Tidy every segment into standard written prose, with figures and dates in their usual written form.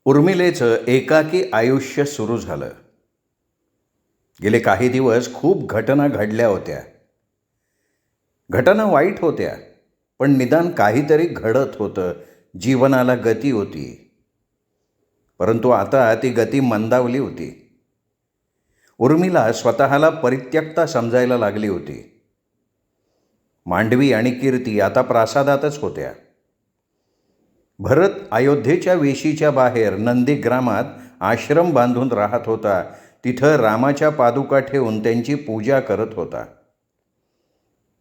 उर्मिलेचं एकाकी आयुष्य सुरू झालं. गेले काही दिवस खूप घटना घडल्या होत्या. घटना वाईट होत्या, पण निदान काहीतरी घडत होतं. जीवनाला गती होती. परंतु आता ती गती मंदावली होती. उर्मिला स्वतःला परित्यक्ता समजायला लागली होती. मांडवी आणि कीर्ती आता प्रासादातच होत्या. भरत अयोध्येच्या वेशीच्या बाहेर नंदीग्रामात आश्रम बांधून राहत होता. तिथं रामाच्या पादुका ठेवून त्यांची पूजा करत होता.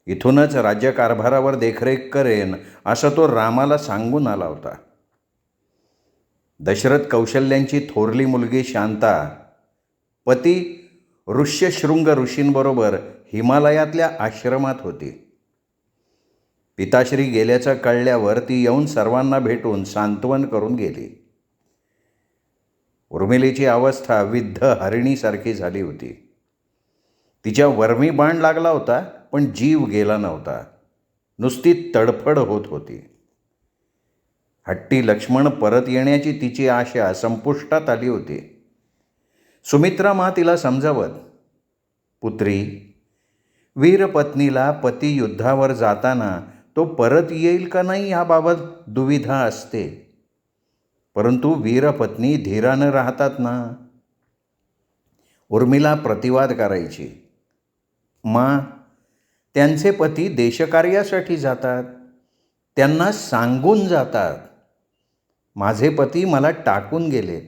इथूनच राज्यकारभारावर देखरेख करेन असं तो रामाला सांगून आला होता. दशरथ कौशल्यांची थोरली मुलगी शांता पती ऋष्यशृंग ऋषींबरोबर हिमालयातल्या आश्रमात होती. पिताश्री गेल्याचं कळल्यावर ती येऊन सर्वांना भेटून सांत्वन करून गेली. उर्मिलेची अवस्था विद्ध हरिणीसारखी झाली होती. तिच्या वर्मी बाण लागला होता, पण जीव गेला नव्हता. नुसती तडफड होत होती. हट्टी लक्ष्मण परत येण्याची तिची आशा संपुष्टात आली होती. सुमित्रा मा तिला समजावत, पुत्री, वीरपत्नीला पती युद्धावर जाताना तो परत येईल का नाही याबाबत दुविधा असते, परंतु वीरपत्नी धीरानं राहतात ना. उर्मिला प्रतिवाद करायची, मा, त्यांचे पती देशकार्यासाठी जातात, त्यांना सांगून जातात. माझे पती मला टाकून गेलेत.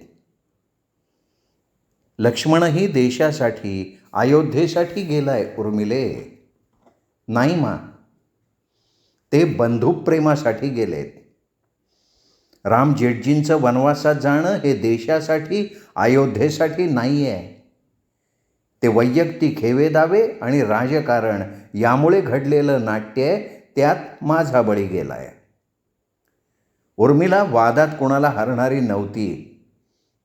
लक्ष्मणही देशासाठी अयोध्येसाठी गेलाय उर्मिले. नाही मा, ते बंधुप्रेमासाठी गेलेत. राम जेठजींचं वनवासात जाणं हे देशासाठी अयोध्येसाठी नाही आहे. ते वैयक्तिक हेवेदावे आणि राजकारण यामुळे घडलेलं नाट्य आहे. त्यात माझा बळी गेलाय. उर्मिला वादात कोणाला हरणारी नव्हती.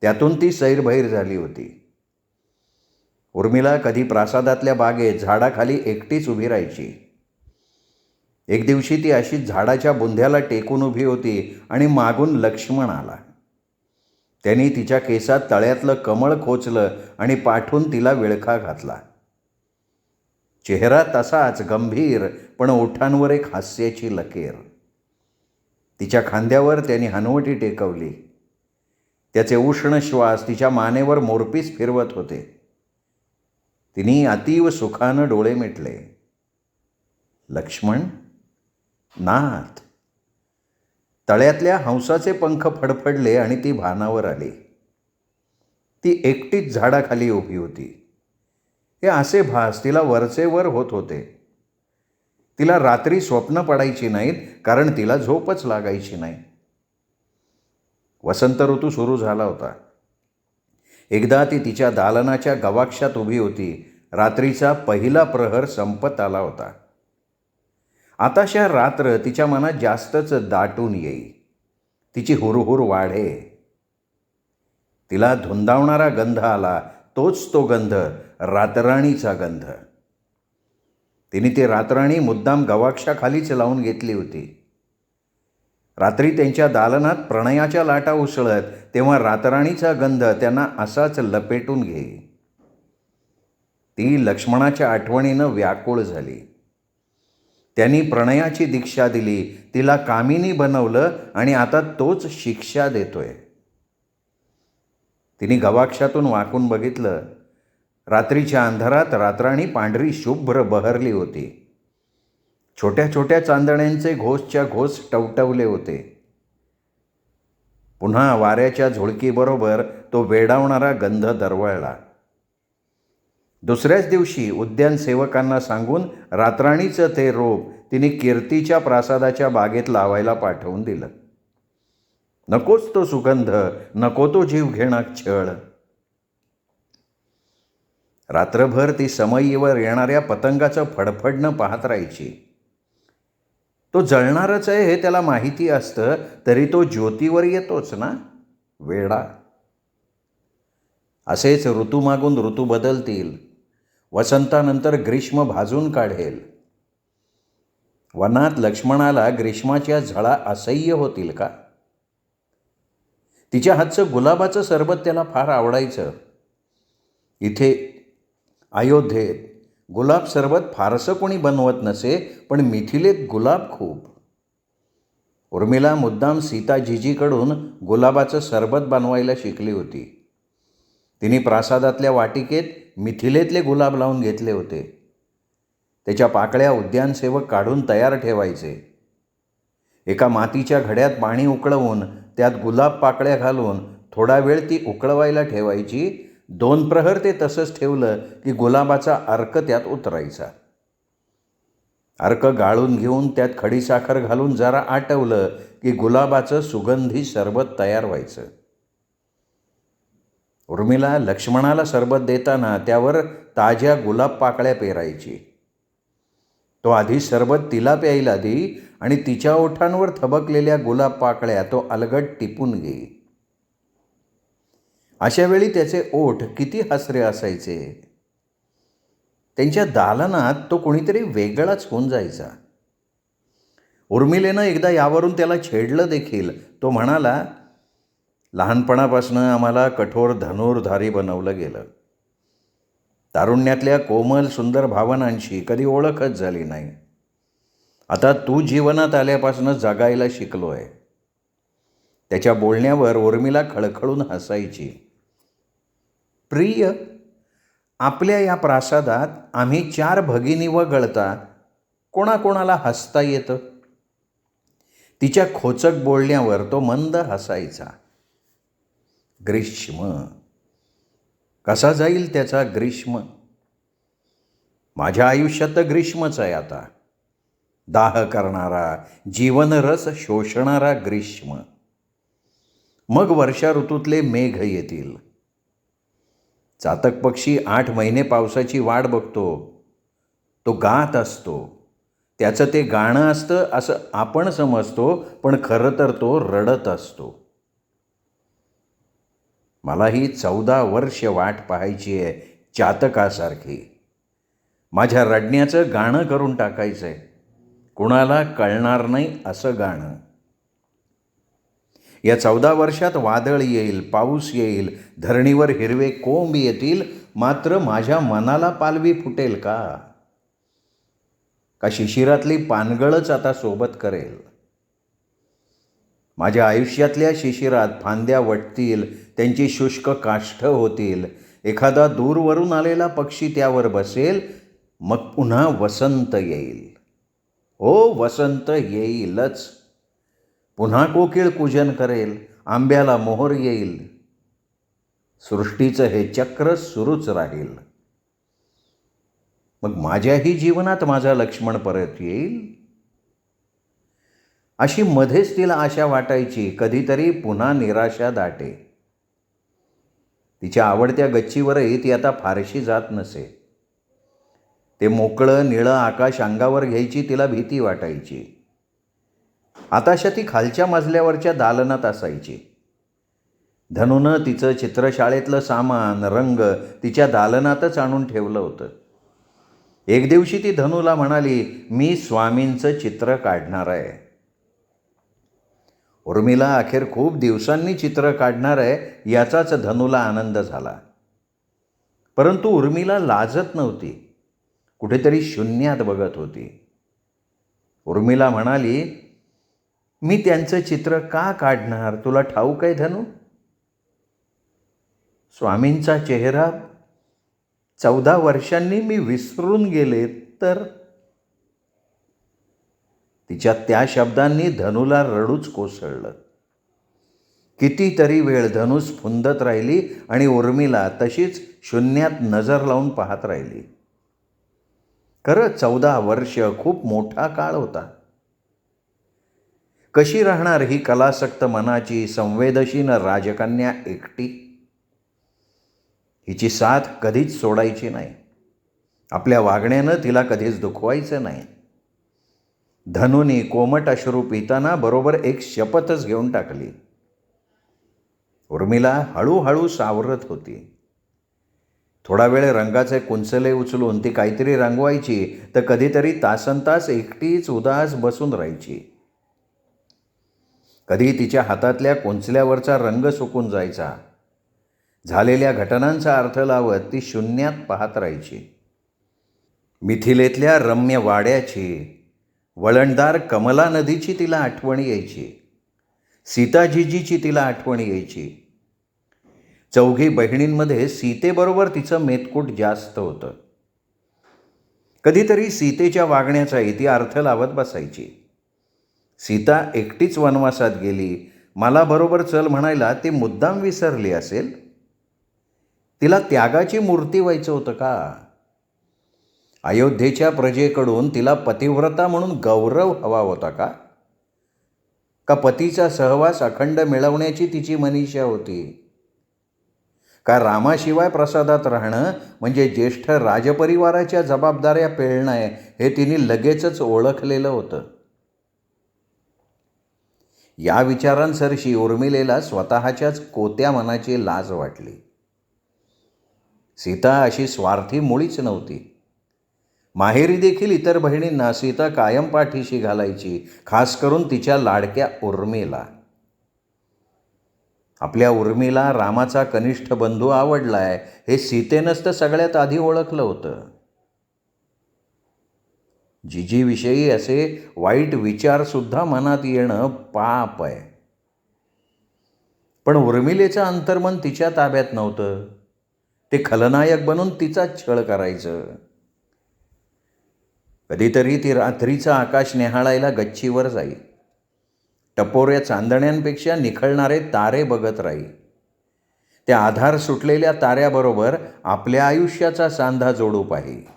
त्यातून ती सैरभैर झाली होती. उर्मिला कधी प्रासादातल्या बागेत झाडाखाली एकटीच उभी राहायची. एक दिवशी ती अशीच झाडाच्या बुंध्याला टेकून उभी होती आणि मागून लक्ष्मण आला. त्यांनी तिच्या केसात तळ्यातलं कमळ खोचलं आणि पाठून तिला विळखा घातला. चेहरा तसाच गंभीर, पण ओठांवर एक हास्याची लकीर. तिच्या खांद्यावर त्यांनी हनवटी टेकवली. त्याचे उष्ण श्वास तिच्या मानेवर मोरपीस फिरवत होते. तिने अतीव सुखानं डोळे मिटले. लक्ष्मण, नाथ. तळ्यातल्या हंसाचे पंख फडफडले आणि ती भानावर आली. ती एकटीच झाडाखाली उभी होती. हे असे भास तिला वरचेवर होत होते. तिला रात्री स्वप्न पडायची नाहीत, कारण तिला झोपच लागायची नाही. वसंत ऋतू सुरू झाला होता. एकदा ती तिच्या दालनाच्या गवाक्षात उभी होती. रात्रीचा पहिला प्रहर संपत आला होता. आताशा रात्र तिच्या मनात जास्तच दाटून येई. तिची हुरहुर वाढे. तिला धुंदावणारा गंध आला. तोच तो गंध, रातराणीचा गंध. तिने ती रातराणी मुद्दाम गवाक्षाखालीच लावून घेतली होती. रात्री त्यांच्या दालनात प्रणयाच्या लाटा उसळत, तेव्हा रातराणीचा गंध त्यांना असाच लपेटून घेई. ती लक्ष्मणाच्या आठवणीनं व्याकुळ झाली. त्यांनी प्रणयाची दीक्षा दिली, तिला कामिनी बनवलं आणि आता तोच शिक्षा देतोय. तिने गवाक्षातून वाकून बघितलं. रात्रीच्या अंधारात रातराणी पांढरी शुभ्र बहरली होती. छोट्या छोट्या चांदण्यांचे घोसच्या घोस टवटवले होते. पुन्हा वाऱ्याच्या झुळकीबरोबर तो वेडावणारा गंध दरवळला. दुसऱ्याच दिवशी उद्यान सेवकांना सांगून रातराणीचं ते रोप तिने कीर्तीच्या प्रासादाच्या बागेत लावायला पाठवून दिलं. नकोच तो सुगंध, नको तो जीव घेणा छळ. रात्रभर ती समयीवर येणाऱ्या पतंगाचं फडफडणं पाहत राहायची. तो जळणारच आहे हे त्याला माहिती असतं, तरी तो ज्योतीवर येतोच ना, वेडा. असेच ऋतूमागून ऋतू बदलतील. वसंतानंतर ग्रीष्म भाजून काढेल. वनात लक्ष्मणाला ग्रीष्माच्या झळा असह्य होतील का? तिच्या हातचं गुलाबाचं सरबत त्याला फार आवडायचं. इथे अयोध्येत गुलाब सरबत फारसं कोणी बनवत नसे, पण मिथिलेत गुलाब खूप. उर्मिला मुद्दाम सीताजीजीकडून गुलाबाचं सरबत बनवायला शिकली होती. तिने प्रासादातल्या वाटिकेत मिथिलेतले गुलाब लावून घेतले होते. त्याच्या पाकळ्या उद्यानसेवक काढून तयार ठेवायचे. एका मातीच्या घड्यात पाणी उकळवून त्यात गुलाब पाकळ्या घालून थोडा वेळ ती उकळवायला ठेवायची. 2 प्रहर ते तसंच ठेवलं की गुलाबाचा अर्क त्यात उतरायचा. अर्क गाळून घेऊन त्यात खडीसाखर घालून जरा आटवलं की गुलाबाचं सुगंधी सरबत तयार व्हायचं. उर्मिला लक्ष्मणाला सरबत देताना त्यावर ताज्या गुलाब पाकळ्या पेरायची. तो आधी सरबत तिला प्यायला देई आणि तिच्या ओठांवर थबकलेल्या गुलाब पाकळ्या तो अलगद टिपून घेई. अशा वेळी त्याचे ओठ किती हसरे असायचे. त्यांच्या दालनात तो कोणीतरी वेगळाच होऊन जायचा. उर्मिलेनं एकदा यावरून त्याला छेडलं देखील. तो म्हणाला, लहानपणापासून आम्हाला कठोर धनुर्धारी बनवलं गेलं. तारुण्यातल्या कोमल सुंदर भावनांशी कधी ओळखच झाली नाही. आता तू जीवनात आल्यापासून जगायला शिकलो आहे. त्याच्या बोलण्यावर उर्मिला खळखळून हसायची. प्रिय, आपल्या या प्रासादात आम्ही 4 भगिनी वगळता कोणाकोणाला हसता येतं. तिच्या खोचक बोलण्यावर तो मंद हसायचा. ग्रीष्म, कसा जाईल त्याचा ग्रीष्म? माझ्या आयुष्यात तर ग्रीष्मच आहे आता. दाह करणारा, जीवनरस शोषणारा ग्रीष्म. मग वर्षा ऋतूतले मेघ येतील. चातक पक्षी 8 महिने पावसाची वाट बघतो. तो गात असतो. त्याचं ते गाणं असतं असं आपण समजतो, पण खरं तर तो रडत असतो. मला ही 14 वर्ष वाट पाहायची आहे चातकासारखी. माझ्या रडण्याचं गाणं करून टाकायचं आहे. कुणाला कळणार नाही असं गाणं. या 14 वर्षात वादळ येईल, पाऊस येईल, धरणीवर हिरवे कोंब येतील, मात्र माझ्या मनाला पालवी फुटेल का? का शिशिरातली पानगळच आता सोबत करेल? माझ्या आयुष्यातल्या शिशिरात फांद्या वटतील, त्यांची शुष्क काष्ठ होतील. एखादा दूरवरून आलेला पक्षी त्यावर बसेल. मग पुन्हा वसंत येईल. हो, वसंत येईलच. पुन्हा कोकिळ कूजन करेल. आंब्याला मोहर येईल. सृष्टीचं हे चक्र सुरूच राहील. मग माझ्याही जीवनात माझा लक्ष्मण परत येईल. अशी मध्येच तिला आशा वाटायची. कधीतरी पुन्हा निराशा दाटे. तिच्या आवडत्या गच्चीवरही ती आता फारशी जात नसे. ते मोकळं निळं आकाश अंगावर घ्यायची तिला भीती वाटायची. आताशा ती खालच्या मजल्यावरच्या दालनात असायची. धनूनं तिचं चित्रशाळेतलं सामान, रंग तिच्या दालनातच आणून ठेवलं होतं. एक दिवशी ती धनूला म्हणाली, मी स्वामींचं चित्र काढणार आहे. उर्मिला अखेर खूप दिवसांनी चित्र काढणार आहे याचाच धनूला आनंद झाला. परंतु उर्मिला लाजत नव्हती. कुठेतरी शून्यात बघत होती. उर्मिला म्हणाली, मी त्यांचं चित्र का काढणार? तुला ठाऊक आहे धनू? स्वामींचा चेहरा 14 वर्षांनी मी विसरून गेले तर. तिच्या त्या शब्दांनी धनूला रडूच कोसळलं. कितीतरी वेळ धनू स्फुंदत राहिली आणि उर्मिला तशीच शून्यात नजर लावून पाहत राहिली. खरं 14 वर्ष खूप मोठा काळ होता. कशी राहणार ही कलासक्त मनाची संवेदनशील राजकन्या एकटी? हिची साथ कधीच सोडायची नाही. आपल्या वागण्यानं तिला कधीच दुखवायचं नाही. धनूनी कोमट अश्रू पिताना बरोबर एक शपथच घेऊन टाकली. उर्मिला हळूहळू सावरत होती. थोडा वेळ रंगाचे कुंचले उचलून ती काहीतरी रंगवायची, तर कधीतरी तासनतास एकटीच उदास बसून राहायची. कधी तिच्या हातातल्या कोंचल्यावरचा रंग सुकून जायचा. झालेल्या घटनांचा अर्थ लावत ती शून्यात पाहत राहायची. मिथिलेतल्या रम्य वाड्याची, वळणदार कमला नदीची तिला आठवण यायची. सीताजीजीची तिला आठवण यायची. चौघी बहिणींमध्ये सीतेबरोबर तिचं मेतकूट जास्त होतं. कधीतरी सीतेच्या वागण्याचाही ती अर्थ लावत बसायची. सीता एकटीच वनवासात गेली, मला बरोबर चल म्हणायला ती मुद्दाम विसरली असेल. तिला त्यागाची मूर्ती व्हायचं होतं का? अयोध्येच्या प्रजेकडून तिला पतिव्रता म्हणून गौरव हवा होता का? का पतीचा सहवास अखंड मिळवण्याची तिची मनीषा होती? का रामाशिवाय प्रसादात राहणं म्हणजे ज्येष्ठ राजपरिवाराच्या जबाबदाऱ्या पेलणं आहे हे तिने लगेचच ओळखलेलं होतं? या विचारांसरशी उर्मिलेला स्वतःच्याच कोत्या मनाची लाज वाटली. सीता अशी स्वार्थी मुळीच नव्हती. माहेरी देखील इतर बहिणींना सीता कायम पाठीशी घालायची, खास करून तिच्या लाडक्या उर्मिला. आपल्या उर्मिला रामाचा कनिष्ठ बंधू आवडलाय हे सीतेनंच तर सगळ्यात आधी ओळखलं होतं. जिजीविषयी असे वाईट विचारसुद्धा मनात येणं पाप आहे. पण उर्मिलेचं अंतर्मन तिच्या ताब्यात नव्हतं. ते खलनायक बनून तिचा छळ करायचं. कधीतरी ती रात्रीचं आकाश निहाळायला गच्चीवर जाई. टपोऱ्या चांदण्यांपेक्षा निखळणारे तारे बघत राही. त्या आधार सुटलेल्या ताऱ्याबरोबर आपल्या आयुष्याचा सांधा जोडू पाही.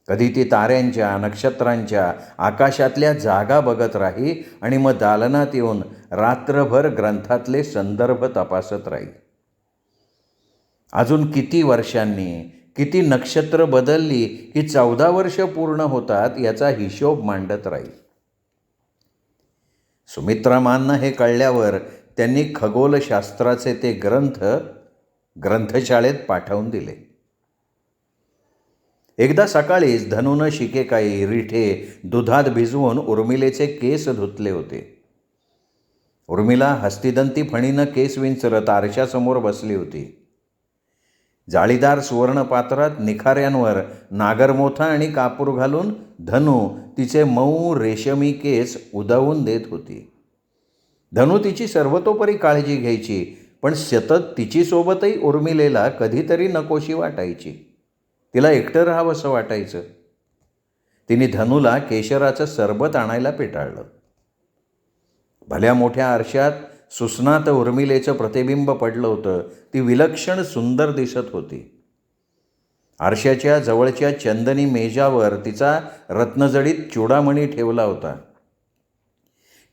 कधी ती ताऱ्यांच्या, नक्षत्रांच्या, आकाशातल्या जागा बघत राही आणि मग दालनात येऊन रात्रभर ग्रंथातले संदर्भ तपासत राही. अजून किती वर्षांनी, किती नक्षत्र बदलली की 14 वर्ष पूर्ण होतात याचा हिशोब मांडत राहील. सुमित्रामांना हे कळल्यावर त्यांनी खगोलशास्त्राचे ते ग्रंथ ग्रंथशाळेत पाठवून दिले. एकदा सकाळीच धनूनं शिकेकाई, रिठे दुधात भिजवून उर्मिलेचे केस धुतले होते. उर्मिला हस्तिदंती फणीनं केस विंचरत आरशासमोर बसली होती. जाळीदार सुवर्णपात्रात निखाऱ्यांवर नागरमोथा आणि कापूर घालून धनू तिचे मऊ रेशमी केस उधळून देत होती. धनू तिची सर्वतोपरी काळजी घ्यायची, पण सतत तिच्यासोबतही उर्मिलेला कधीतरी नकोशी वाटायची. तिला एकटं राहावंसं वाटायचं. तिने धनूला केशराचं सरबत आणायला पेटाळलं. भल्या मोठ्या आरशात सुस्नात उर्मिलेचं प्रतिबिंब पडलं होतं. ती विलक्षण सुंदर दिसत होती. आरशाच्या जवळच्या चंदनी मेजावर तिचा रत्नजडीत चूडामणी ठेवला होता.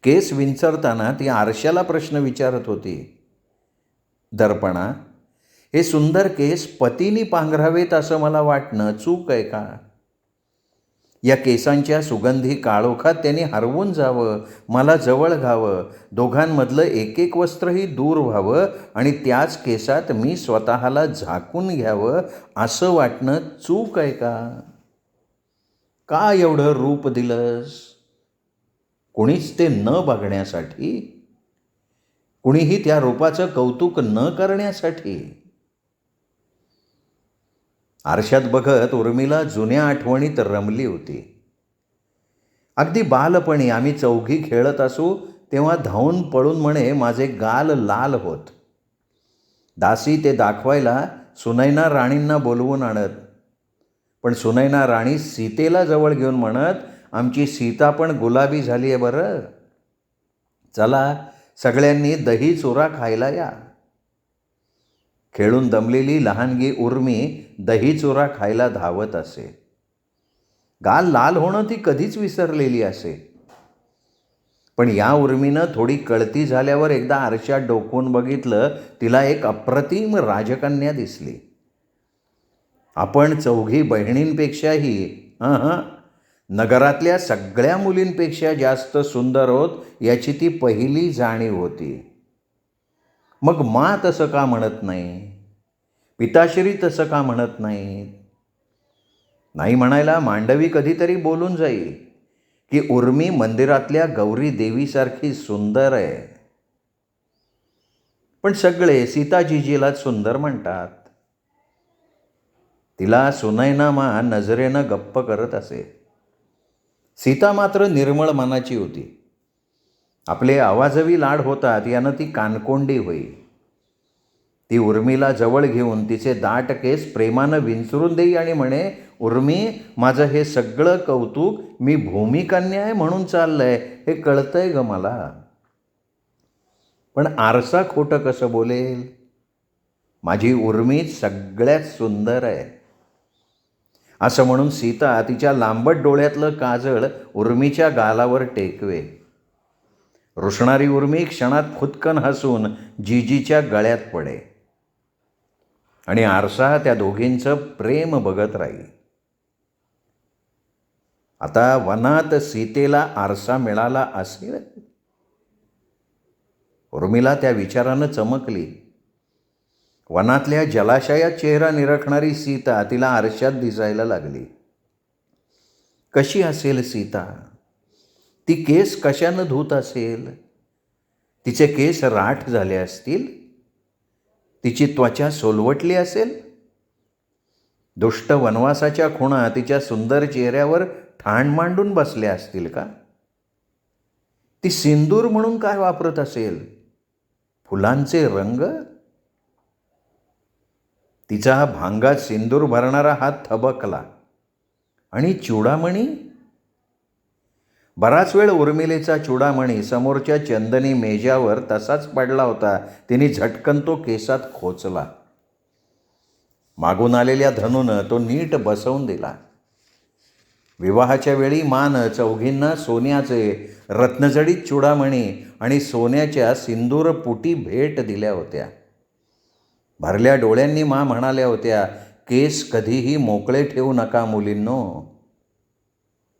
केस विंचरताना ती आरशाला प्रश्न विचारत होती, दर्पणा, हे सुंदर केस पतीनी पांघरावेत असं मला वाटणं चूक आहे का? या केसांच्या सुगंधी काळोखात त्यांनी हरवून जावं, मला जवळ घ्यावं, दोघांमधलं एक एक वस्त्रही दूर व्हावं आणि त्याच केसात मी स्वतःला झाकून घ्यावं असं वाटणं चूक आहे का? का एवढं रूप दिलंस? कुणीच ते न बघण्यासाठी, कुणीही त्या रूपाचं कौतुक न करण्यासाठी. आरशात बघत उर्मिला जुन्या आठवणीत रमली होती. अगदी बालपणी आम्ही चौघी खेळत असू तेव्हा धावून पळून म्हणे माझे गाल लाल होत. दासी ते दाखवायला सुनैना राणींना बोलवून आणत. पण सुनैना राणी सीतेला जवळ घेऊन म्हणत, आमची सीता पण गुलाबी झाली आहे बरं. चला सगळ्यांनी दही चुरा खायला या. खेळून दमलेली लहानगी उर्मी दही चुरा खायला धावत असे. गाल लाल होणं ती कधीच विसरलेली असे. पण या उर्मीनं थोडी कळती झाल्यावर एकदा आरशात डोकवून बघितलं, तिला एक अप्रतिम राजकन्या दिसली. आपण चौघी बहिणींपेक्षाही नगरातल्या सगळ्या मुलींपेक्षा जास्त सुंदर होत याची ती पहिली जाणीव होती. मग मा तसं का म्हणत नाही? पिताश्री तसं का म्हणत नाहीत? नाही म्हणायला मांडवी कधीतरी बोलून जाईल. की उर्मी मंदिरातल्या गौरी देवीसारखी सुंदर आहे. पण सगळे सीताजीजीलाच सुंदर म्हणतात. तिला सुनैनामा नजरेनं गप्प करत असे. सीता मात्र निर्मळ मनाची होती. आपले आवाजवी लाड होतात यानं ती कानकोंडी होई. ती उर्मीला जवळ घेऊन तिचे दाट केस प्रेमानं विंचरून देई आणि म्हणे, उर्मी, माझं हे सगळं कौतुक मी भूमिकन्या आहे म्हणून चाललंय हे कळतंय ग मला. पण आरसा खोटं कसं बोलेल? माझी उर्मी सगळ्यात सुंदर आहे. असं म्हणून सीता तिच्या लांबट डोळ्यातलं काजळ उर्मीच्या गालावर टेकवे. रुसणारी उर्मी क्षणात खुदकन हसून जीजीच्या गळ्यात पडे आणि आरसा त्या दोघींचं प्रेम बघत राही. आता वनात सीतेला आरसा मिळाला असेल. उर्मिला त्या विचारानं चमकली. वनातल्या जलाशयात चेहरा निरखणारी सीता तिला आरशात दिसायला लागली. कशी असेल सीता? ती केस कशानं धूत असेल? तिचे केस राठ झाले असतील? तिची त्वचा सोलवटली असेल? दुष्ट वनवासाच्या खुणा तिच्या सुंदर चेहऱ्यावर ठाण मांडून बसल्या असतील का? ती सिंदूर म्हणून काय वापरत असेल? फुलांचे रंग? तिचा भांगात सिंदूर भरणारा हात थबकला. आणि चूडामणी? बराच वेळ उर्मिलेचा चूडामणी समोरच्या चंदनी मेजावर तसाच पडला होता. तिने झटकन तो केसात खोचला. मागून आलेल्या धनूनं तो नीट बसवून दिला. विवाहाच्या वेळी मान चौघींना सोन्याचे रत्नजडीत चूडामणी आणि सोन्याच्या सिंदूर पुटी भेट दिल्या होत्या. भरल्या डोळ्यांनी मा म्हणाल्या होत्या, केस कधीही मोकळे ठेवू नका मुलींनो.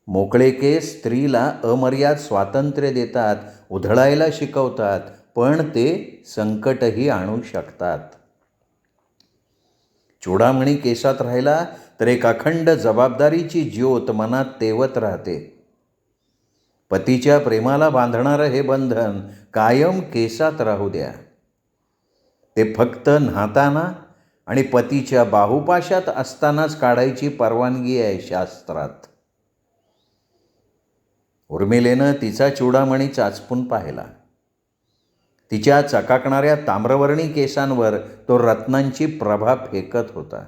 मोकळे केस स्त्रीला अमर्याद स्वातंत्र्य देतात, उधळायला शिकवतात, पण ते संकटही आणू शकतात. चूडामणी केसात राहिला तर एक अखंड जबाबदारीची ज्योत मनात तेवत राहते. पतीच्या प्रेमाला बांधणारं हे बंधन कायम केसात राहू द्या. ते फक्त न्हाताना आणि पतीच्या बाहुपाशात असतानाच काढायची परवानगी आहे शास्त्रात. उर्मिलेनं तिचा चूडामणी चाचपून पाहिला. तिच्या चकाकणाऱ्या ताम्रवर्णी केसांवर तो रत्नांची प्रभा फेकत होता.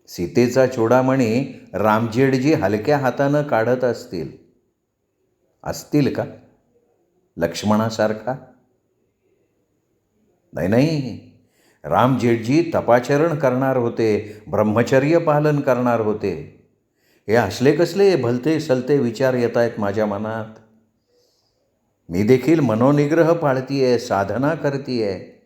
सीतेचा चूडामणी रामजेठजी हलक्या हातानं काढत असतील का लक्ष्मणासारखा? नाही, रामजेठजी तपाचरण करणार होते, ब्रह्मचर्य पालन करणार होते. हे असले कसले भलते सलते विचार येत आहेत माझ्या मनात. मी देखील मनोनिग्रह पाळतीये, साधना करतीये.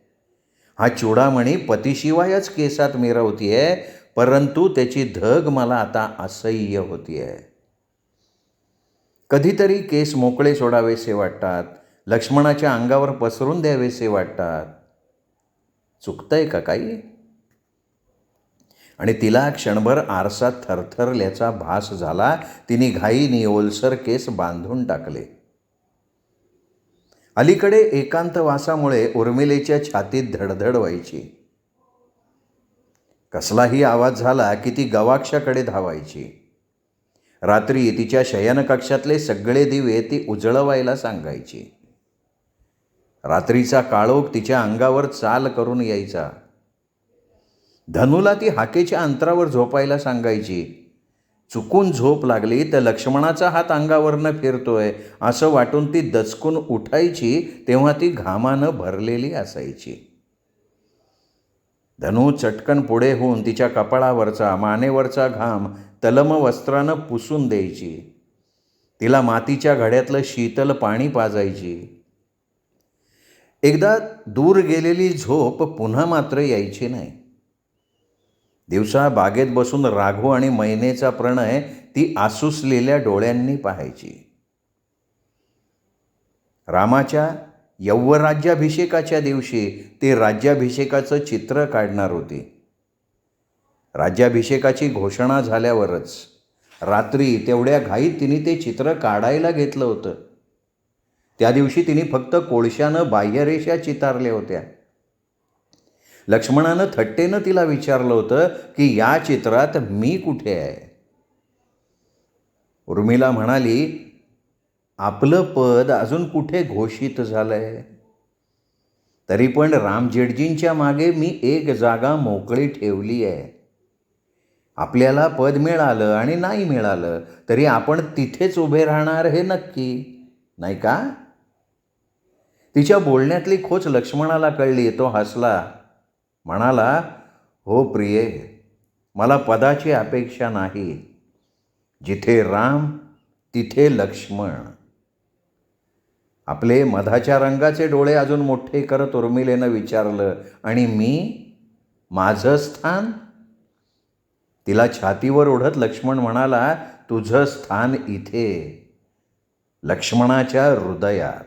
हा चूडामणी पतीशिवायच केसात मिरवतीये, परंतु त्याची धग मला आता असह्य होतीये. कधीतरी केस मोकळे सोडावेसे वाटतात, लक्ष्मणाच्या अंगावर पसरून द्यावेसे वाटतात. चुकतंय का काही? आणि तिला क्षणभर आरसा थरथरल्याचा भास झाला. तिने घाईने ओलसर केस बांधून टाकले. अलीकडे एकांतवासामुळे उर्मिलेच्या छातीत धडधड व्हायची. कसलाही आवाज झाला की ती गवाक्षाकडे धावायची. रात्री तिच्या शयनकक्षातले सगळे दिवे ती उजळवायला सांगायची. रात्रीचा काळोख तिच्या अंगावर चाल करून यायचा. धनूला ती हाकेच्या अंतरावर झोपायला सांगायची. चुकून झोप लागली तर लक्ष्मणाचा हात अंगावरनं फिरतोय असं वाटून ती दचकून उठायची, तेव्हा ती घामानं भरलेली असायची. धनू चटकन पुढे होऊन तिच्या कपाळावरचा मानेवरचा घाम तलम वस्त्रानं पुसून द्यायची. तिला मातीच्या घड्यातलं शीतल पाणी पाजायची. एकदा दूर गेलेली झोप पुन्हा मात्र यायची नाही. दिवसा बागेत बसून राघू आणि मैनेचा प्रणय ती आसुसलेल्या डोळ्यांनी पाहायची. रामाच्या यौवराज्याभिषेकाच्या दिवशी ती राज्याभिषेकाचं चित्र काढणार होती. राज्याभिषेकाची घोषणा झाल्यावरच रात्री तेवढ्या घाईत तिने ते चित्र काढायला घेतलं होतं. त्या दिवशी तिने फक्त कोळशानं बाह्यरेषा चितारल्या होत्या. लक्ष्मणानं थट्टेनं तिला विचारलं होतं की या चित्रात मी कुठे आहे. उर्मिला म्हणाली, आपलं पद अजून कुठे घोषित झालंय. तरी पण रामजेठजींच्या मागे मी एक जागा मोकळी ठेवली आहे. आपल्याला पद मिळालं आणि नाही मिळालं तरी आपण तिथेच उभे राहणार हे नक्की, नाही का. तिच्या बोलण्यातली खोच लक्ष्मणाला कळली. तो हसला, म्हणाला, हो प्रिये, मला पदाची अपेक्षा नाही. जिथे राम तिथे लक्ष्मण. आपले मधाच्या रंगाचे डोळे अजून मोठे करत उर्मिलेनं विचारलं, आणि मी, माझं स्थान. तिला छातीवर ओढत लक्ष्मण म्हणाला, तुझं स्थान इथे, लक्ष्मणाच्या हृदयात.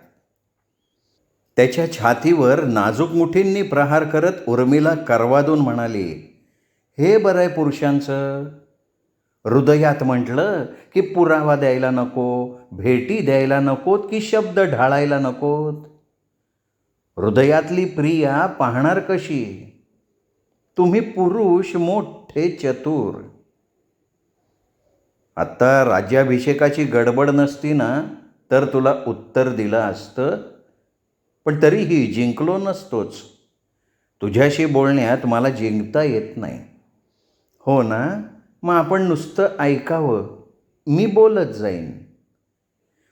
त्याच्या छातीवर नाजूक मुठींनी प्रहार करत उर्मिला करवादून म्हणाली, हे बरं आहे पुरुषांचं. हृदयात म्हटलं की पुरावा द्यायला नको, भेटी द्यायला नकोत की शब्द ढाळायला नकोत. हृदयातली प्रिया पाहणार कशी. तुम्ही पुरुष मोठे चतुर. आत्ता राज्याभिषेकाची गडबड नसती ना तर तुला उत्तर दिलं असतं, पण तरीही जिंकलो नसतोच. तुझ्याशी बोलण्यात मला जिंकता येत नाही. हो ना, मग आपण नुसतं ऐकावं, मी बोलत जाईन.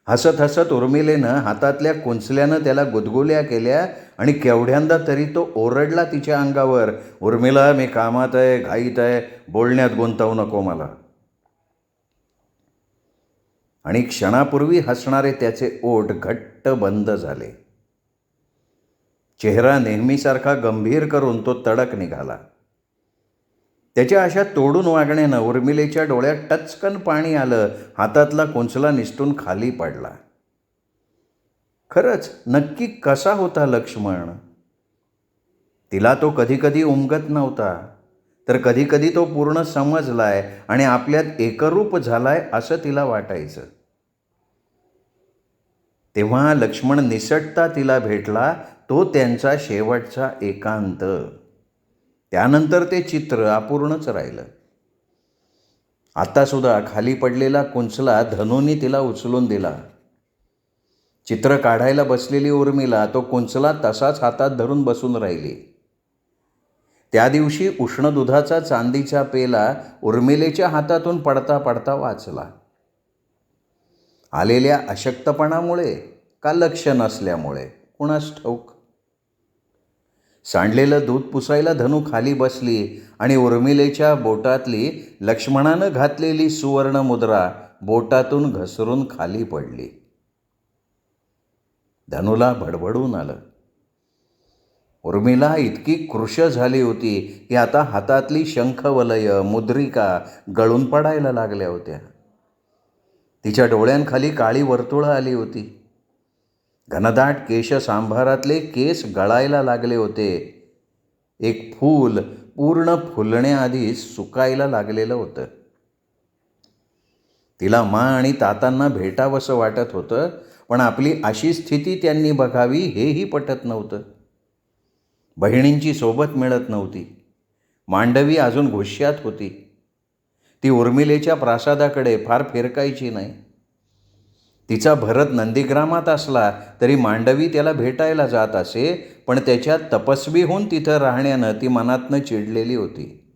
हसत हसत उर्मिलेनं हातातल्या कुंचल्यानं त्याला गुदगुल्या केल्या आणि केवढ्यांदा तरी तो ओरडला तिच्या अंगावर, उर्मिला, मी कामात आहे, घाईत आहे, बोलण्यात गुंतवू नको मला. आणि क्षणापूर्वी हसणारे त्याचे ओठ घट्ट बंद झाले. चेहरा नेहमीसारखा गंभीर करून तो तडक निघाला. त्याच्या अशा तोडून वागण्यानं उर्मिलेच्या डोळ्यात टचकन पाणी आलं. हातातला कुंचला निसटून खाली पडला. खरंच नक्की कसा होता लक्ष्मण. तिला तो कधीकधी उमगत नव्हता, तर कधीकधी तो पूर्ण समजलाय आणि आपल्यात एकरूप झालाय असं तिला वाटायचं. तेव्हा लक्ष्मण निसटता तिला भेटला, तो त्यांचा शेवटचा एकांत. त्यानंतर ते चित्र अपूर्णच राहिलं. आत्तासुद्धा खाली पडलेला कुंचला धनूनी तिला उचलून दिला. चित्र काढायला बसलेली उर्मिला तो कुंचला तसाच हातात धरून बसून राहिली. त्या दिवशी उष्ण दुधाचा चांदीचा पेला उर्मिलेच्या हातातून पडता पडता वाचला. आलेल्या अशक्तपणामुळे का लक्ष नसल्यामुळे कुणास ठाऊक. सांडलेलं दूध पुसायला धनू खाली बसली आणि उर्मिलेच्या बोटातली लक्ष्मणानं घातलेली सुवर्ण मुद्रा बोटातून घसरून खाली पडली. धनूला भडभडून आलं. उर्मिला इतकी कृश झाली होती की आता हातातली शंखवलय, मुद्रिका गळून पडायला लागल्या होत्या. तिच्या डोळ्यांखाली काळी वर्तुळं आली होती. घनदाट केश सांभारातले केस गळायला लागले होते. एक फूल पूर्ण फुलण्याआधीच सुकायला लागलेलं होतं. तिला मा आणि तातांना भेटावंसं वाटत होतं, पण आपली अशी स्थिती त्यांनी बघावी हेही पटत नव्हतं. बहिणींची सोबत मिळत नव्हती. मांडवी अजून गुस्स्यात होती. ती उर्मिलेच्या प्रासादाकडे फार फिरकायची नाही. तिचा भरत नंदीग्रामात असला तरी मांडवी त्याला भेटायला जात असे, पण त्याच्या तपस्वी होऊन तिथं राहण्यानं ती मनातनं चिडलेली होती.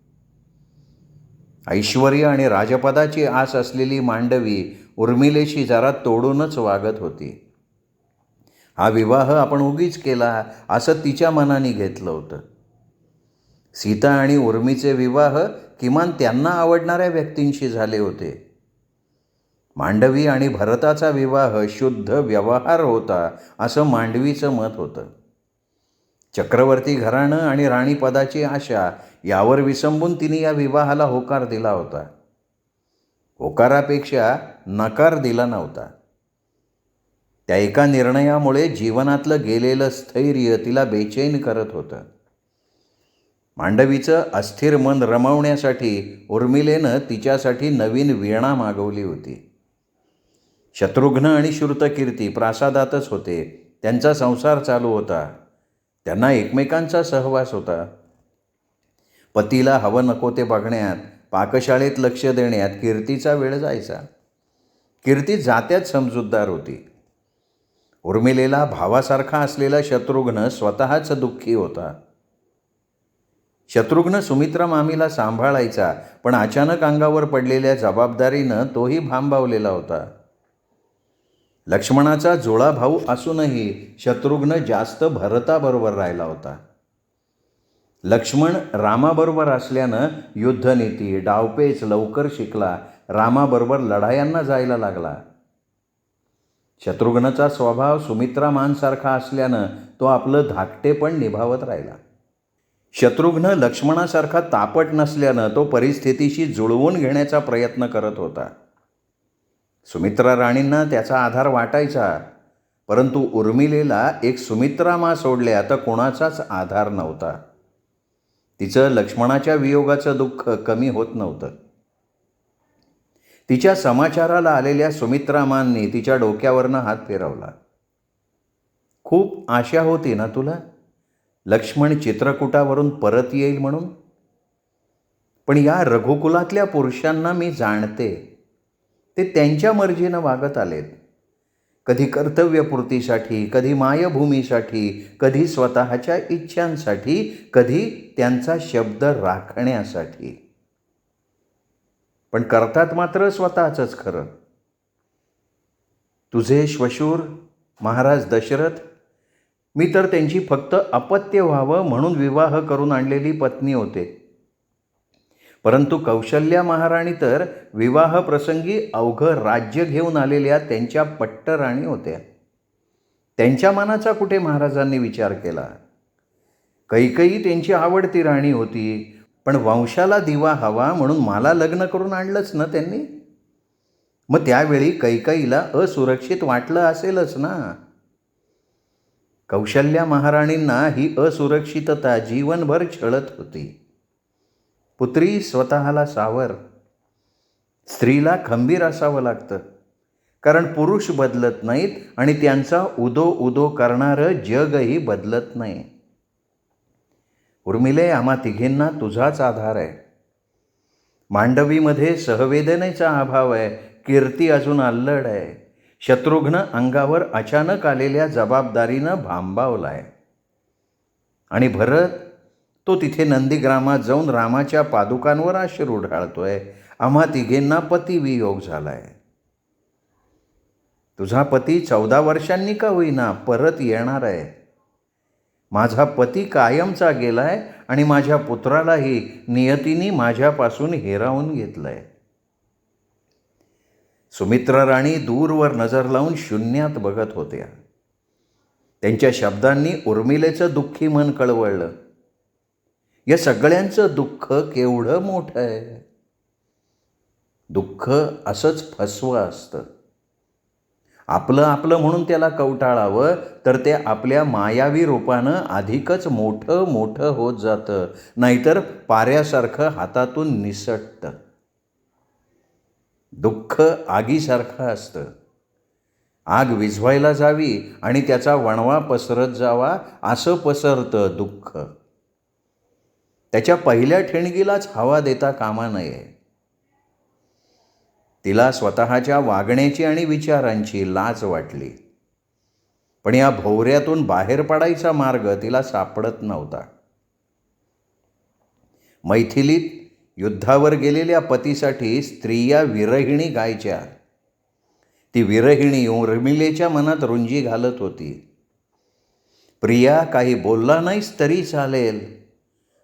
ऐश्वर्य आणि राजपदाची आस असलेली मांडवी उर्मिलेशी जरा तोडूनच वागत होती. हा विवाह आपण उगीच केला असं तिच्या मनाने घेतलं होतं. सीता आणि उर्मीचे विवाह किमान त्यांना आवडणाऱ्या व्यक्तींशी झाले होते. मांडवी आणि भरताचा विवाह शुद्ध व्यवहार होता असं मांडवीचं मत होतं. चक्रवर्ती घराणं आणि राणीपदाची आशा यावर विसंबून तिने या विवाहाला होकार दिला होता. होकारापेक्षा नकार दिला नव्हता. त्या एका निर्णयामुळे जीवनातलं गेलेलं स्थैर्य तिला बेचैन करत होतं. मांडवीचं अस्थिर मन रमवण्यासाठी उर्मिलेनं तिच्यासाठी नवीन वीणा मागवली होती. शत्रुघ्न आणि श्रुतकीर्ती प्रासादातच होते. त्यांचा संसार चालू होता. त्यांना एकमेकांचा सहवास होता. पतीला हवं नको ते बघण्यात, पाकशाळेत लक्ष देण्यात कीर्तीचा वेळ जायचा. कीर्ती जात्यात समजूतदार होती. उर्मिलेला भावासारखा असलेला शत्रुघ्न स्वतःच दुःखी होता. शत्रुघ्न सुमित्रा मामीला सांभाळायचा, पण अचानक अंगावर पडलेल्या जबाबदारीनं तोही भांबावलेला होता. लक्ष्मणाचा जुळा भाऊ असूनही शत्रुघ्न जास्त भरताबरोबर राहिला होता. लक्ष्मण रामाबरोबर असल्यानं युद्धनीती, डावपेच लवकर शिकला. रामाबरोबर लढायांना जायला लागला. शत्रुघ्नचा स्वभाव सुमित्रामांसारखा असल्यानं तो आपलं धाकटेपण निभावत राहिला. शत्रुघ्न लक्ष्मणासारखा तापट नसल्यानं तो परिस्थितीशी जुळवून घेण्याचा प्रयत्न करत होता. सुमित्रा राणींना त्याचा आधार वाटायचा, परंतु उर्मिलेला एक सुमित्रामा सोडल्या तर कोणाचाच आधार नव्हता. तिचं लक्ष्मणाच्या वियोगाचं दुःख कमी होत नव्हतं. तिच्या समाचाराला आलेल्या सुमित्रामांनी तिच्या डोक्यावरनं हात फिरवला. खूप आशा होती ना तुला, लक्ष्मण चित्रकूटावरून परत येईल म्हणून? पण या रघुकुलातल्या पुरुषांना मी जाणते. ते त्यांच्या मर्जीनं वागत आलेत. कधी कर्तव्यपूर्तीसाठी, कधी मायभूमीसाठी, कधी स्वतःच्या इच्छांसाठी, कधी त्यांचा शब्द राखण्यासाठी. पण करतात मात्र स्वतःचंच खरं. तुझे श्वशूर महाराज दशरथ, मी तर त्यांची फक्त अपत्य व्हावं म्हणून विवाह करून आणलेली पत्नी होते. परंतु कौशल्या महाराणी तर विवाहप्रसंगी अवघं राज्य घेऊन आलेल्या त्यांच्या पट्टराणी होत्या. त्यांच्या मनाचा कुठे महाराजांनी विचार केला? कैकेयी त्यांची आवडती राणी होती, पण वंशाला दिवा हवा म्हणून मला लग्न करून आणलंच ना त्यांनी. मग त्यावेळी कैकेयीला असुरक्षित वाटलं असेलच ना. कौशल्या महाराणींना ही असुरक्षितता जीवनभर छळत होती. पुत्री स्वतःला सावर, स्त्रीला खंबीर असावं लागतं, कारण पुरुष बदलत नाहीत आणि त्यांचा उदो उदो करणारं जगही बदलत नाही. उर्मिले, आम्हा तिघींना तुझाच आधार आहे. मांडवीमध्ये सहवेदनेचा अभाव आहे. कीर्ती अजून अल्लड आहे. शत्रुघ्न अंगावर अचानक आलेल्या जबाबदारीनं भांबावलाय. आणि भरत, तो तिथे नंदीग्रामात जाऊन रामाच्या पादुकांवर अश्रू ढाळतोय. आम्हा तिघींना पतिवियोग झालाय. तुझा पती 14 वर्षांनी का होईना परत येणार आहे. माझा पती कायमचा गेलाय आणि माझ्या पुत्रालाही नियतीने माझ्यापासून हिरावून घेतलंय. सुमित्रा राणी दूरवर नजर लावून शून्यात बघत होत्या. त्यांच्या शब्दांनी उर्मिलेचं दुःखी मन कळवळलं. या सगळ्यांचं दुःख केवढं मोठं आहे. दुःख असंच फसवं असतं. आपलं आपलं म्हणून त्याला कवटाळावं तर ते आपल्या मायावी रूपानं अधिकच मोठं मोठं होत जातं, नाहीतर पाऱ्यासारखं हातातून निसटतं. दुःख आगीसारखं असतं. आग विझवायला जावी आणि त्याचा वणवा पसरत जावा असं पसरतं दुःख. त्याच्या पहिल्या ठिणगीलाच हवा देता कामा नये. तिला स्वतःच्या वागण्याची आणि विचारांची लाज वाटली, पण या भोवऱ्यातून बाहेर पडायचा मार्ग तिला सापडत नव्हता. मैथिलीत युद्धावर गेलेल्या पतीसाठी स्त्रिया विरहिणी गायच्या. ती विरहिणी उर्मिलेच्या मनात रुंजी घालत होती. प्रिया, काही बोलला नाहीस तरी चालेल,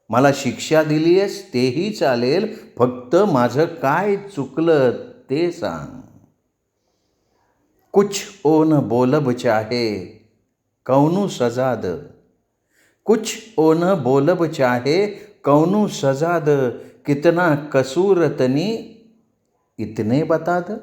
मला शिक्षा दिली आहेस तेही चालेल, फक्त माझं काय चुकलं ते सांग. कुछ ओ न बोलब चाहे कौनु सजा द, कुछ ओ न बोलब चाहे कौनु सजा द, कितना कसूर तनी इतने बता द.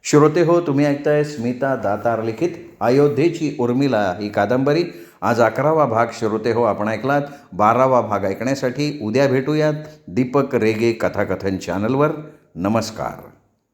श्रोते हो, तुम्ही ऐकताय स्मिता दातार लिखित अयोध्येची उर्मिला ही कादंबरी. आज 11वा भाग श्रोते हो आपण ऐकलात. 12वा भाग ऐकण्यासाठी उद्या भेटूयात दीपक रेगे कथाकथन चॅनलवर. नमस्कार.